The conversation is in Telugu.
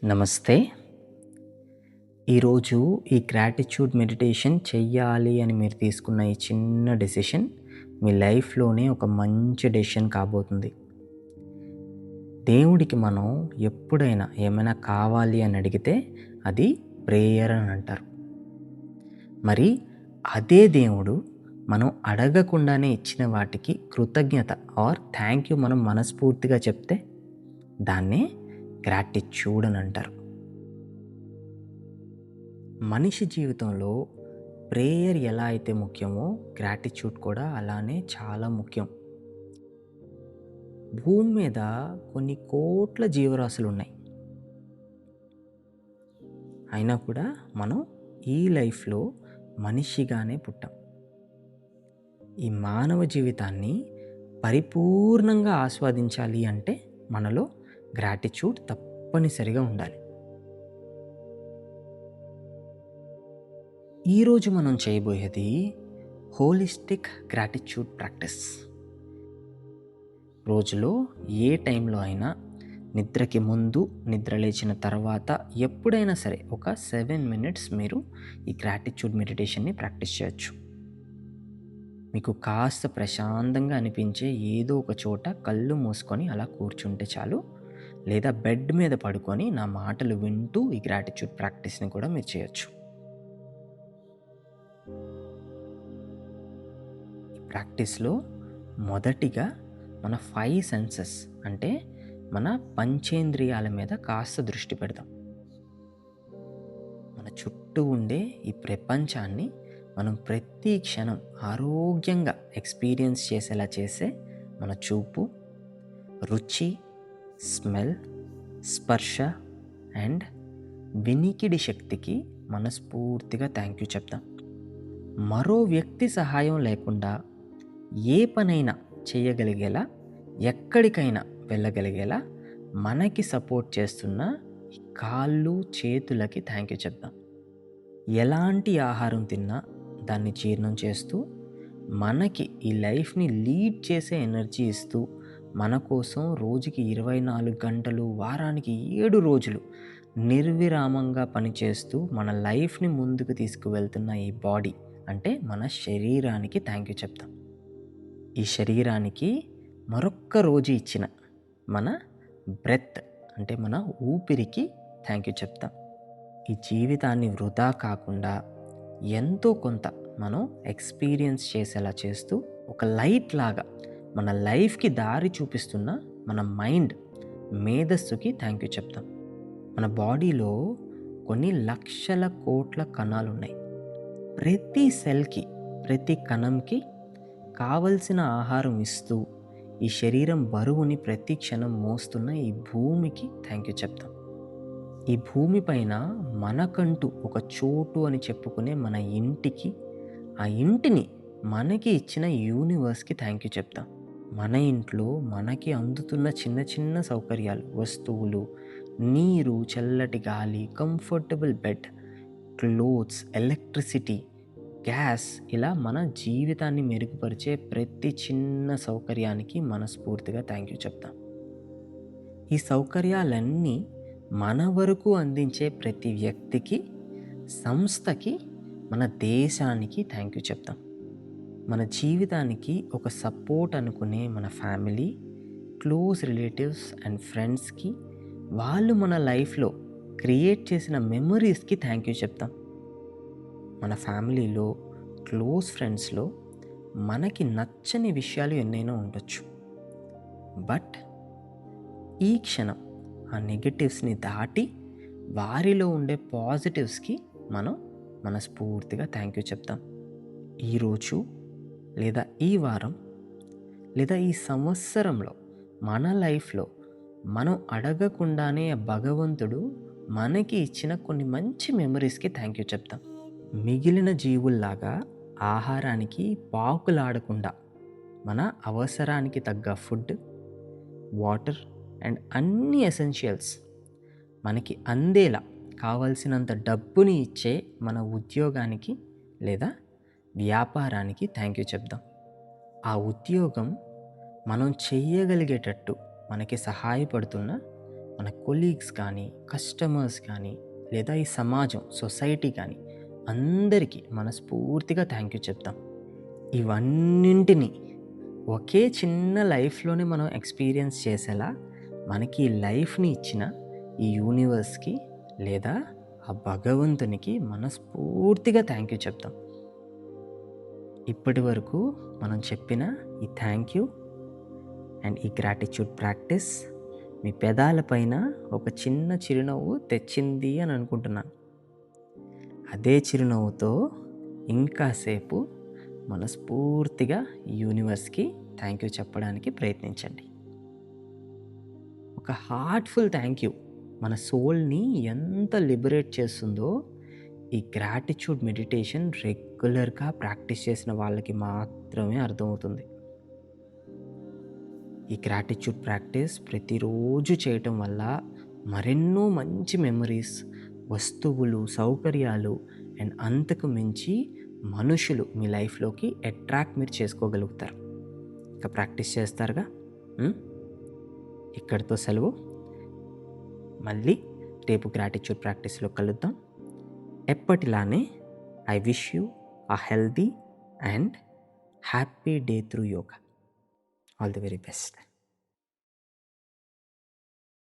నమస్తే. ఈరోజు ఈ గ్రాటిట్యూడ్ మెడిటేషన్ చెయ్యాలి అని మీరు తీసుకున్న ఈ చిన్న డెసిషన్ మీ లైఫ్‌లోనే ఒక మంచి డెసిషన్ కాబోతుంది. దేవుడికి మనం ఎప్పుడైనా ఏమైనా కావాలి అని అడిగితే అది ప్రేయర్ అని అంటారు. మరి అదే దేవుడు మనం అడగకుండానే ఇచ్చిన వాటికి కృతజ్ఞత ఆర్ థ్యాంక్ యూ మనం మనస్ఫూర్తిగా చెప్తే దాన్నే గ్రాటిట్యూడ్ అని అంటారు. మనిషి జీవితంలో ప్రేయర్ ఎలా అయితే ముఖ్యమో గ్రాటిట్యూడ్ కూడా అలానే చాలా ముఖ్యం. భూమి మీద కొన్ని కోట్ల జీవరాశులు ఉన్నాయి. అయినా కూడా మనం ఈ లైఫ్‌లో మనిషిగానే పుట్టాం. ఈ మానవ జీవితాన్ని పరిపూర్ణంగా ఆస్వాదించాలి అంటే మనలో గ్రాటిట్యూడ్ తప్పనిసరిగా ఉండాలి. ఈరోజు మనం చేయబోయేది హోలిస్టిక్ గ్రాటిట్యూడ్ ప్రాక్టీస్. రోజులో ఏ టైంలో అయినా నిద్రకి ముందు, నిద్ర లేచిన తర్వాత ఎప్పుడైనా సరే ఒక 7 మినిట్స్ మీరు ఈ గ్రాటిట్యూడ్ మెడిటేషన్‌ని ప్రాక్టీస్ చేయొచ్చు. మీకు కాస్త ప్రశాంతంగా అనిపించే ఏదో ఒక చోట కళ్ళు మూసుకొని అలా కూర్చుంటే చాలు. లేదా బెడ్ మీద పడుకొని నా మాటలు వింటూ ఈ గ్రాటిట్యూడ్ ప్రాక్టీస్‌ని కూడా మీరు చేయొచ్చు. ఈ ప్రాక్టీస్‌లో మొదటిగా మన 5 సెన్సెస్ అంటే మన పంచేంద్రియాల మీద కాస్త దృష్టి పెడదాం. మన చుట్టూ ఉండే ఈ ప్రపంచాన్ని మనం ప్రతి క్షణం ఆరోగ్యంగా ఎక్స్పీరియన్స్ చేసేలా చేసే మన చూపు, రుచి, స్మెల్, స్పర్శ అండ్ వినికిడి శక్తికి మనస్ఫూర్తిగా థ్యాంక్ యూ చెప్తాం. మరో వ్యక్తి సహాయం లేకుండా ఏ పనైనా చేయగలిగేలా, ఎక్కడికైనా వెళ్ళగలిగేలా మనకి సపోర్ట్ చేస్తున్న ఈ కాళ్ళు, చేతులకి థ్యాంక్ యూ చెప్దాం. ఎలాంటి ఆహారం తిన్నా దాన్ని జీర్ణం చేస్తూ, మనకి ఈ లైఫ్‌ని లీడ్ చేసే ఎనర్జీ ఇస్తూ, మన కోసం రోజుకి 24 గంటలు, వారానికి 7 రోజులు నిర్విరామంగా పనిచేస్తూ మన లైఫ్‌ని ముందుకు తీసుకువెళ్తున్న ఈ బాడీ అంటే మన శరీరానికి థ్యాంక్ యూ చెప్తాం. ఈ శరీరానికి మరొక్క రోజు ఇచ్చిన మన బ్రెత్ అంటే మన ఊపిరికి థ్యాంక్ యూ చెప్తాం. ఈ జీవితాన్ని వృధా కాకుండా ఎంతో కొంత మనం ఎక్స్పీరియన్స్ చేసేలా చేస్తూ ఒక లైట్ లాగా మన లైఫ్‌కి దారి చూపిస్తున్న మన మైండ్, మేధస్సుకి థ్యాంక్ యూ చెప్తాం. మన బాడీలో కొన్ని లక్షల కోట్ల కణాలు ఉన్నాయి. ప్రతి సెల్‌కి, ప్రతి కణంకి కావలసిన ఆహారం ఇస్తూ ఈ శరీరం బరువుని ప్రతి క్షణం మోస్తున్న ఈ భూమికి థ్యాంక్ యూ చెప్తాం. ఈ భూమిపైన మనకంటూ ఒక చోటు అని చెప్పుకునే మన ఇంటికి, ఆ ఇంటిని మనకి ఇచ్చిన యూనివర్స్‌కి థ్యాంక్ యూ చెప్తాం. మన ఇంట్లో మనకి అందుతున్న చిన్న చిన్న సౌకర్యాలు, వస్తువులు, నీరు, చల్లటి గాలి, comfortable bed, clothes, electricity, gas ఇలా మన జీవితాన్ని మెరుగుపరిచే ప్రతి చిన్న సౌకర్యానికి మనస్ఫూర్తిగా థ్యాంక్ యూ చెప్తాం. ఈ సౌకర్యాలన్నీ మన వరకు అందించే ప్రతి వ్యక్తికి, సంస్థకి, మన దేశానికి థ్యాంక్ యూ చెప్తాం. మన జీవితానికి ఒక సపోర్ట్ అనుకునే మన ఫ్యామిలీ, క్లోజ్ రిలేటివ్స్ అండ్ ఫ్రెండ్స్‌కి, వాళ్ళు మన లైఫ్‌లో క్రియేట్ చేసిన మెమరీస్‌కి థ్యాంక్ యూ చెప్తాం. మన ఫ్యామిలీలో, క్లోజ్ ఫ్రెండ్స్‌లో మనకి నచ్చని విషయాలు ఎన్నైనా ఉండొచ్చు. బట్ ఈ క్షణం ఆ నెగటివ్స్‌ని దాటి వారిలో ఉండే పాజిటివ్స్‌కి మనం మనస్ఫూర్తిగా థ్యాంక్ యూ చెప్తాం. ఈరోజు లేదా ఈ వారం లేదా ఈ సంవత్సరంలో మన లైఫ్‌లో మనం అడగకుండానే భగవంతుడు మనకి ఇచ్చిన కొన్ని మంచి మెమరీస్‌కి థ్యాంక్ యూ చెప్తాం. మిగిలిన జీవుల్లాగా ఆహారానికి పాకులాడకుండా మన అవసరానికి తగ్గ ఫుడ్, వాటర్ అండ్ అన్ని ఎసెన్షియల్స్ మనకి అందేలా కావాల్సినంత డబ్బుని ఇచ్చే మన ఉద్యోగానికి లేదా వ్యాపారానికి థ్యాంక్ యూ చెప్దాం. ఆ ఉద్యోగం మనం చెయ్యగలిగేటట్టు మనకి సహాయపడుతున్న మన కొలీగ్స్ కానీ, కస్టమర్స్ కానీ, లేదా ఈ సమాజం, సొసైటీ కానీ అందరికీ మనస్ఫూర్తిగా థ్యాంక్ యూ చెప్తాం. ఇవన్నింటిని ఒకే చిన్న లైఫ్‌లోనే మనం ఎక్స్‌పీరియన్స్ చేసేలా మనకి ఈ లైఫ్‌ని ఇచ్చిన ఈ యూనివర్స్‌కి లేదా ఆ భగవంతునికి మనస్ఫూర్తిగా థ్యాంక్ యూ చెప్తాం. ఇప్పటి వరకు మనం చెప్పిన ఈ థ్యాంక్ యూ అండ్ ఈ గ్రాటిట్యూడ్ ప్రాక్టీస్ మీ పెదాల పైన ఒక చిన్న చిరునవ్వు తెచ్చింది అని అనుకుంటున్నాను. అదే చిరునవ్వుతో ఇంకాసేపు మనస్ఫూర్తిగా ఈ యూనివర్స్‌కి థ్యాంక్ యూ చెప్పడానికి ప్రయత్నించండి. ఒక హార్ట్‌ఫుల్ థ్యాంక్ యూ మన సోల్‌ని ఎంత లిబరేట్ చేస్తుందో ఈ గ్రాటిట్యూడ్ మెడిటేషన్ రెగ్యులర్‌గా ప్రాక్టీస్ చేసిన వాళ్ళకి మాత్రమే అర్థమవుతుంది. ఈ గ్రాటిట్యూడ్ ప్రాక్టీస్ ప్రతిరోజు చేయటం వల్ల మరెన్నో మంచి మెమరీస్, వస్తువులు, సౌకర్యాలు అండ్ అంతకు మించి మనుషులు మీ లైఫ్‌లోకి అట్రాక్ట్ మీరు చేసుకోగలుగుతారు. ఇక ప్రాక్టీస్ చేస్తారుగా? ఇక్కడితో సెలవు. మళ్ళీ రేపు గ్రాటిట్యూడ్ ప్రాక్టీస్‌లో కలుద్దాం. ఎప్పటిలానే I wish you a healthy and happy day through yoga. All the very best.